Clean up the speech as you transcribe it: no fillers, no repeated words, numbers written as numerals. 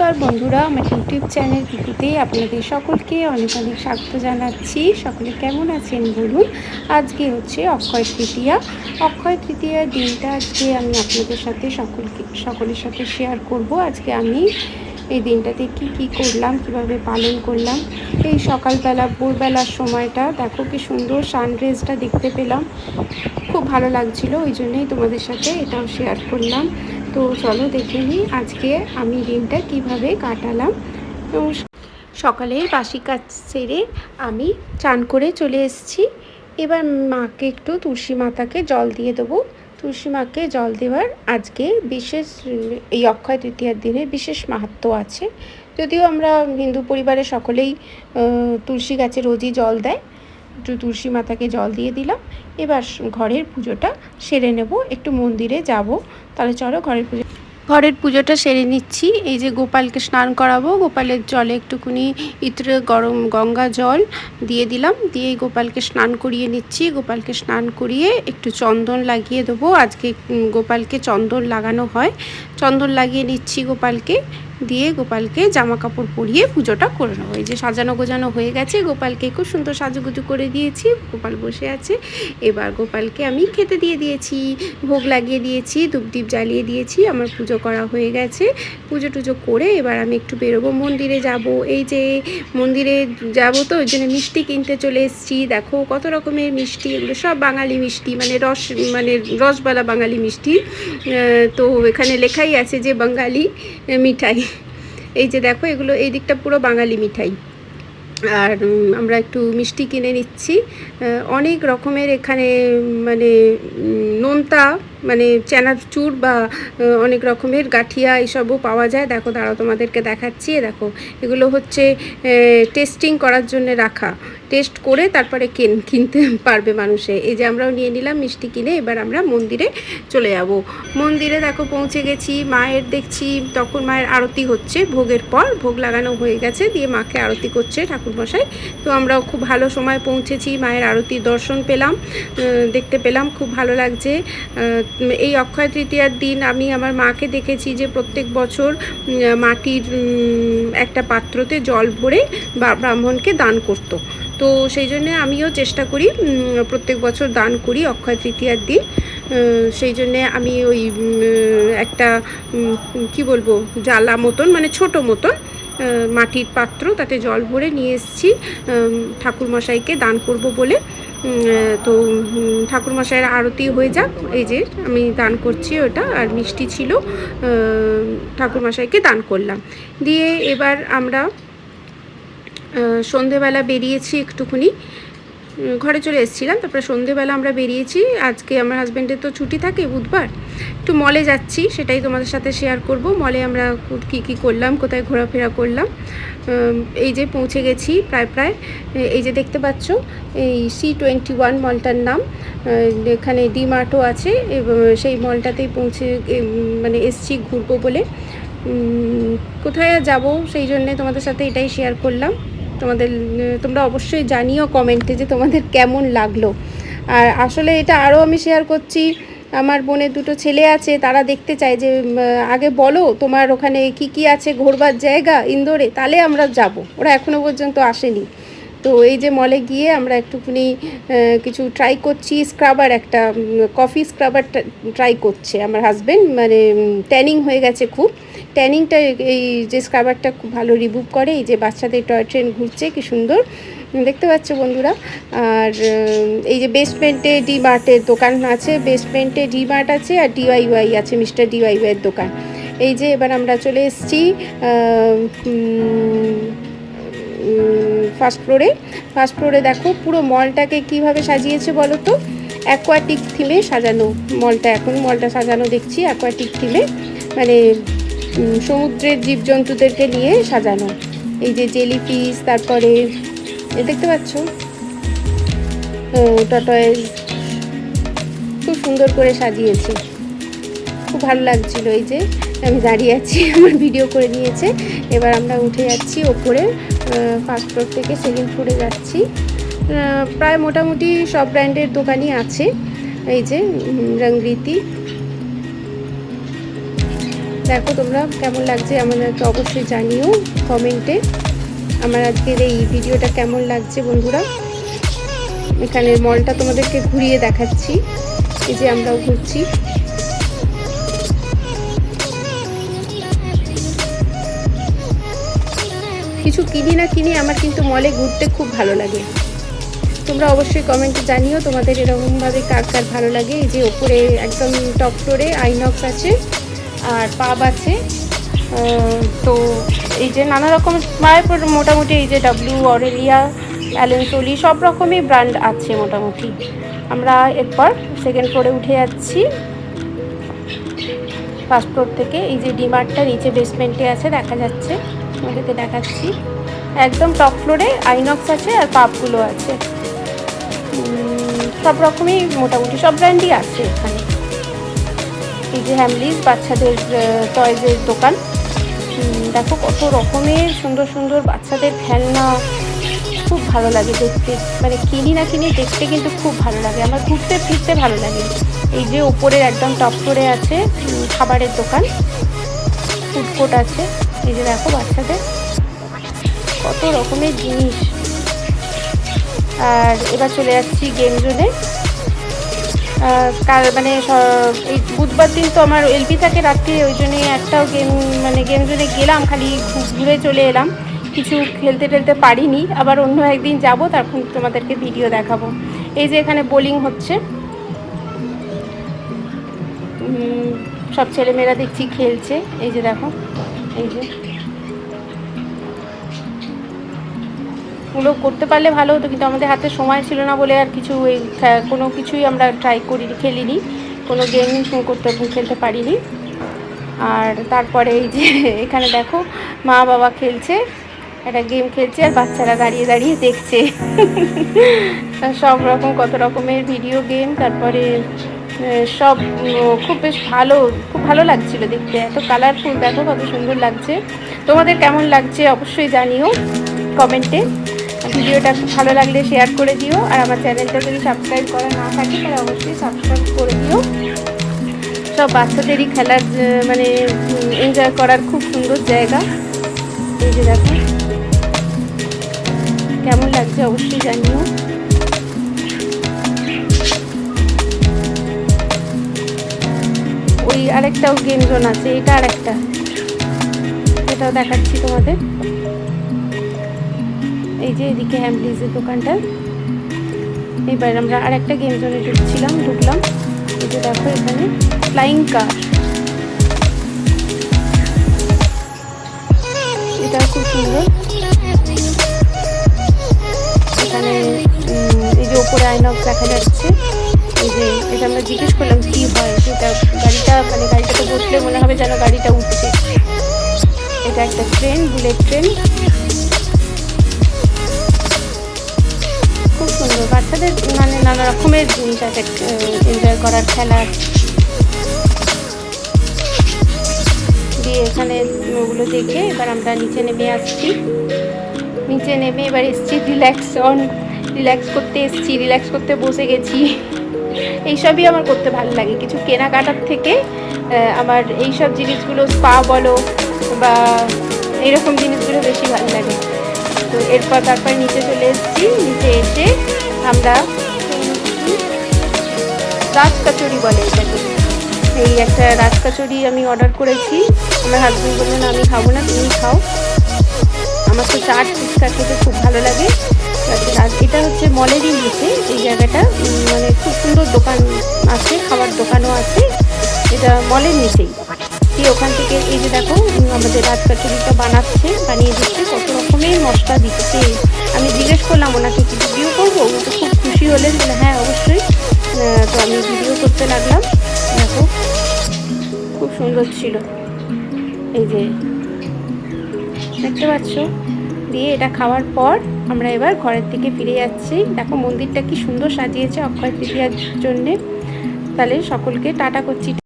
নমস্কার বন্ধুরা, আমার ইউটিউব চ্যানেল পিকুতে আপনাদের সকলকে অনেক অনেক স্বাগত জানাচ্ছি। সকলে কেমন আছেন বলুন। আজকে হচ্ছে অক্ষয় তৃতীয়া। অক্ষয় তৃতীয়ার দিনটা আজকে আমি আপনাদের সাথে সকলের সাথে শেয়ার করব। আজকে আমি এই দিনটাতে কি করলাম, কিভাবে পালন করলাম। এই সকালবেলা ভোরবেলার সময়টা দেখো কি সুন্দর সানরাইজটা দেখতে পেলাম, খুব ভালো লাগছিল, ওই জন্যই তোমাদের সাথে এটাও শেয়ার করলাম। তো চলো দেখে নিই আজকে আমি দিনটা কিভাবে কাটালাম। সকালের বাসি কাজ সেরে আমি চান করে চলে এসেছি। এবার মাকে একটু তুলসী মাতাকে জল দিয়ে দেবো। তুলসী মাকে জল দেওয়ার আজকে বিশেষ, এই অক্ষয় তৃতীয়ার দিনে বিশেষ মাহাত্ম্য আছে। যদিও আমরা হিন্দু পরিবারে সকলেই তুলসী গাছে রোজই জল দেয়, একটু তুলসী মাতাকে জল দিয়ে দিলাম। এবার ঘরের পুজোটা সেরে নেব, একটু মন্দিরে যাব। তাহলে চলো ঘরের পুজোটা সেরে নিচ্ছি। এই যে গোপালকে স্নান করাবো, গোপালের জলে একটুখানি ইত্রে গরম গঙ্গা জল দিয়ে দিলাম, দিয়ে গোপালকে স্নান করিয়ে নিচ্ছি। গোপালকে স্নান করিয়ে একটু চন্দন লাগিয়ে দেবো। আজকে গোপালকে চন্দন লাগানো হয়, চন্দন লাগিয়ে নিচ্ছি গোপালকে, দিয়ে গোপালকে জামা কাপড় পরিয়ে পুজোটা করে নেবো। এই যে সাজানো গোজানো হয়ে গেছে, গোপালকে খুব সুন্দর সাজুগুজু করে দিয়েছি, গোপাল বসে আছে। এবার গোপালকে আমি খেতে দিয়ে দিয়েছি, ভোগ লাগিয়ে দিয়েছি, ধূপদীপ জ্বালিয়ে দিয়েছি। আমার পুজো করা হয়ে গেছে। পুজো টুজো করে এবার আমি একটু বেরোবো, মন্দিরে যাব। এই যে মন্দিরে যাব, তো ওই জন্য মিষ্টি কিনতে চলে এসেছি। দেখো কত রকমের মিষ্টি, এগুলো সব বাঙালি মিষ্টি, মানে রসবালা বাঙালি মিষ্টি। তো এখানে লেখাই আছে যে বাঙালি মিঠাই। এই যে দেখো, এগুলো এই দিকটা পুরো বাঙালি মিঠাই। আর আমরা একটু মিষ্টি কিনে নিচ্ছি। অনেক রকমের এখানে মানে নোনতা, মানে চানাচুর বা অনেক রকমের গাঠিয়া এসবও পাওয়া যায়। দেখো দাঁড়াও তোমাদেরকে দেখাচ্ছি। দেখো এগুলো হচ্ছে টেস্টিং করার জন্য রাখা, টেস্ট করে তারপরে কিনতে পারবে মানুষে। এই যে আমরাও নিয়ে নিলাম মিষ্টি কিনে। এবার আমরা মন্দিরে চলে যাব। মন্দিরে দেখো পৌঁছে গেছি। মায়ের দেখছি তখন মায়ের আরতি হচ্ছে, ভোগের পর ভোগ লাগানো হয়ে গেছে, দিয়ে মাকে আরতি করছে ঠাকুরমশাই। তো আমরাও খুব ভালো সময় পৌঁছেছি, মায়ের আরতির দর্শন পেলাম, দেখতে পেলাম, খুব ভালো লাগছে। এই অক্ষয় তৃতীয়ার দিন আমি আমার মাকে দেখেছি যে প্রত্যেক বছর মাটির একটা পাত্রতে জল ভরে ব্রাহ্মণকে দান করতো। তো সেই জন্যে আমিও চেষ্টা করি, প্রত্যেক বছর দান করি অক্ষয় তৃতীয়ার দিন। সেই জন্যে আমি ওই একটা কি বলবো, জ্বালা মতন, মানে ছোটো মতন মাটির পাত্র, তাতে জল ভরে নিয়ে এসেছি ঠাকুরমশাইকে দান করব বলে। তো ঠাকুরমশাইয়ের আরতি হয়ে যাক। এই যে আমি দান করছি ওটা, আর মিষ্টি ছিল, ঠাকুরমশাইকে দান করলাম। দিয়ে এবার আমরা সন্ধেবেলা বেরিয়েছি, একটুখানি ঘরে চলে এসেছিলাম, তারপরে সন্ধেবেলা আমরা বেরিয়েছি। আজকে আমার হাজব্যান্ডের তো ছুটি থাকে বুধবার, একটু মলে যাচ্ছি, সেটাই তোমাদের সাথে শেয়ার করব। মলে আমরা কী করলাম, কোথায় ঘোরাফেরা করলাম। এই যে পৌঁছে গেছি প্রায়। এই যে দেখতে পাচ্ছ, এই C21 মলটার নাম। এখানে ডিমার্টও আছে, এবং সেই মলটাতেই মানে এসছি ঘুরবো বলে। কোথায় যাব সেই জন্যে তোমাদের সাথে এটাই শেয়ার করলাম। তোমরা অবশ্যই জানিও কমেন্টে যে তোমাদের কেমন লাগলো। আর আসলে এটা আরও আমি শেয়ার করছি, আমার বোনের দুটো ছেলে আছে, তারা দেখতে চায় যে আগে বলো তোমার ওখানে কি আছে ঘোরবার জায়গা ইন্দোরে, তাহলে আমরা যাব। ওরা এখনও পর্যন্ত আসেনি। তো এই যে মলে গিয়ে আমরা একটুখানি কিছু ট্রাই করছি। স্ক্রাবার, একটা কফি স্ক্রাবার ট্রাই করছে আমার হাজব্যান্ড, মানে ট্যানিং হয়ে গেছে খুব। ট্যানিংটা এই যে স্ক্রাবারটা খুব ভালো রিমুভ করে। এই যে বাচ্চাদের টয় ট্রেন ঘুরছে, কি সুন্দর দেখতে পাচ্ছ বন্ধুরা। আর এই যে বেসমেন্টে ডিমার্টের দোকান আছে, বেসমেন্টে ডিমার্ট আছে, আর DIY আছে, মিস্টার DIYয়ের দোকান। এই যে এবার আমরা চলে এসেছি ফার্স্ট ফ্লোরে। দেখো পুরো মলটাকে কিভাবে সাজিয়েছে বলো তো, অ্যাকোয়াটিক থিমে সাজানো মলটা। এখন মলটা সাজানো দেখছি অ্যাকোয়াটিক থিমে, মানে সমুদ্রের জীবজন্তুদেরকে নিয়ে সাজানো। এই যে জেলিফিশ, তারপরে দেখতে পাচ্ছ টর্টয়েজ, খুব সুন্দর করে সাজিয়েছে, খুব ভালো লাগছিল। এই যে আমি দাঁড়িয়ে আছি, আমার ভিডিও করে নিয়েছে। এবার আমরা উঠে যাচ্ছি ওপরে, ফার্স্ট ফ্লোর থেকে সেকেন্ড ফ্লোরে যাচ্ছি। প্রায় মোটামুটি সব ব্র্যান্ডের দোকানই আছে। এই যে রংরীতি, দেখো তোমরা কেমন লাগছে আমাদেরকে অবশ্যই জানিও কমেন্টে। আমার আজকের এই ভিডিওটা কেমন লাগছে বন্ধুরা। এখানের মলটা তোমাদেরকে ঘুরিয়ে দেখাচ্ছি, এই যে আমরাও ঘুরছি। কিছু কিনি না কিনি, আমার কিন্তু মলে ঘুরতে খুব ভালো লাগে। তোমরা অবশ্যই কমেন্টে জানিও তোমাদের এরকমভাবে কার কার ভালো লাগে। এই যে ওপরে একদম টপ ফ্লোরে আইনক্স আছে আর পাব আছে। তো এই যে নানা রকম মোটামুটি এই যে ডাব্লিউ, অরেলিয়া, অ্যালেন সোলি সব রকমই ব্র্যান্ড আছে মোটামুটি। আমরা এরপর সেকেন্ড ফ্লোরে উঠে যাচ্ছি ফার্স্ট ফ্লোর থেকে। এই যে ডিমার্টটা নিচে বেসমেন্টে আছে, দেখা যাচ্ছে, তোমাদেরকে দেখাচ্ছি। একদম টপ ফ্লোরে আইনক্স আছে আর পাবগুলো আছে। সব রকমই মোটামুটি সব ব্র্যান্ডই আছে এখানে। এই যে হ্যামলিস বাচ্চাদের টয়েজের দোকান। দেখো কত রকমের সুন্দর সুন্দর বাচ্চাদের খেলনা, খুব ভালো লাগে দেখতে। মানে কিনি না কিনি, দেখতে কিন্তু খুব ভালো লাগে। আমার ঘুরতে ফিরতে ভালো লাগে। এই যে ওপরের একদম টপ ফ্লোরে আছে খাবারের দোকান, ফুড কোর্ট আছে। এই যে দেখো বাচ্চাদের কত রকমের জিনিস। আর এবার চলে যাচ্ছি গেম জোনে। মানে এই বুধবার দিন তো আমার এলপি থাকে রাত্রে, ওই জন্যে একটাও গেম জোনে গেলাম, খালি ঘুরে চলে এলাম, কিছু খেলতে টেলতে পারিনি। আবার অন্য একদিন যাব, তখন তোমাদেরকে ভিডিও দেখাবো। এই যে এখানে বোলিং হচ্ছে, সব ছেলেমেয়েরা দেখছি খেলছে। এই যে দেখো, এই যে ওগুলো করতে পারলে ভালো হতো, কিন্তু আমাদের হাতে সময় ছিল না বলে আর কোনো কিছুই আমরা ট্রাই করিনি, খেলিনি, কোনো গেম খেলতে পারিনি। আর তারপরে এই যে এখানে দেখো মা বাবা খেলছে, একটা গেম খেলছে আর বাচ্চারা দাঁড়িয়ে দাঁড়িয়ে দেখছে। সব রকম কত রকমের ভিডিও গেম, তারপরে সব খুব খুব ভালো লাগছিল দেখতে। এত কালারফুল, দেখো কত সুন্দর লাগছে। তোমাদের কেমন লাগছে অবশ্যই জানিও কমেন্টে। ভিডিওটা ভালো লাগলে শেয়ার করে দিও। আর আমার চ্যানেলটা যদি সাবস্ক্রাইব করা না থাকে তাহলে অবশ্যই সাবস্ক্রাইব করে দিও। সব বাচ্চাদেরই খেলার মানে এনজয় করার খুব সুন্দর জায়গা। এই যে দেখো কেমন লাগছে অবশ্যই জানিও। ওই আরেকটাও গেম জোন আছে, এটা আরেকটা, এটাও দেখাচ্ছি তোমাদের। এই যে এদিকে হ্যামলিজের দোকানটা। এবার আমরা আরেকটা গেম জোনে ঢুকলাম। এই যে দেখো এখানে ফ্লাইং কার, এটাও খুব সুন্দর। এখানে এই যে ওপরে আইনক্স দেখা যাচ্ছে। এই যে এটা আমরা জিজ্ঞেস করলাম কি হয়, সেটা গাড়িটাতে বসলে মনে হবে যেন গাড়িটা উঠছে। এটা একটা ট্রেন, বুলেট ট্রেন, খুব সুন্দর। বাচ্চাদের মানে নানা রকমের জিনিস আছে এনজয় করার, খেলার দিয়ে। এখানে ওগুলো দেখে এবার আমরা নিচে নেমে আসছি। নিচে নেমে এবার এসছি রিল্যাক্স করতে বসে গেছি। এইসবই আমার করতে ভালো লাগে, কিছু কেনাকাটার থেকে আমার এইসব জিনিসগুলো, স্পা বলো বা এইরকম জিনিসগুলো বেশি ভালো লাগে। তো তারপর নিচে চলে এসেছি। নিচে এসে আমরা রাজ কচুরি বলে এটাকে, এই একটা রাজ কচুরি আমি অর্ডার করেছি। আমার হাজবেন্ড বললেন আমি খাবো না, তুমি খাও। আমার তো চাট ফুচকা খেতে খুব ভালো লাগে। এটা হচ্ছে মলেরই নিচে এই জায়গাটা, মানে খুব সুন্দর দোকান আছে, খাবার দোকানও আছে। এটা মলের নিচেই। ওখান থেকে এই যে দেখো আমাদের রাজ কচুরিটা বানিয়ে দিচ্ছে, কত রকমের মশলা দিচ্ছে। আমি জিজ্ঞেস করলাম ওনাকে কি ভিডিও করবো, উনি তো খুব খুশি হলেন, বলে হ্যাঁ অবশ্যই। তো আমি ভিডিও করতে লাগলাম। দেখো খুব সুন্দর ছিল, এই যে দেখতে পাচ্ছ। দিয়ে এটা খাওয়ার পর আমরা এবার ঘরের দিকে ফিরে যাচ্ছি। দেখো মন্দিরটা কি সুন্দর সাজিয়েছে অক্ষয় তৃতীয়ার জন্যে। তাহলে সকলকে টাটা করছি।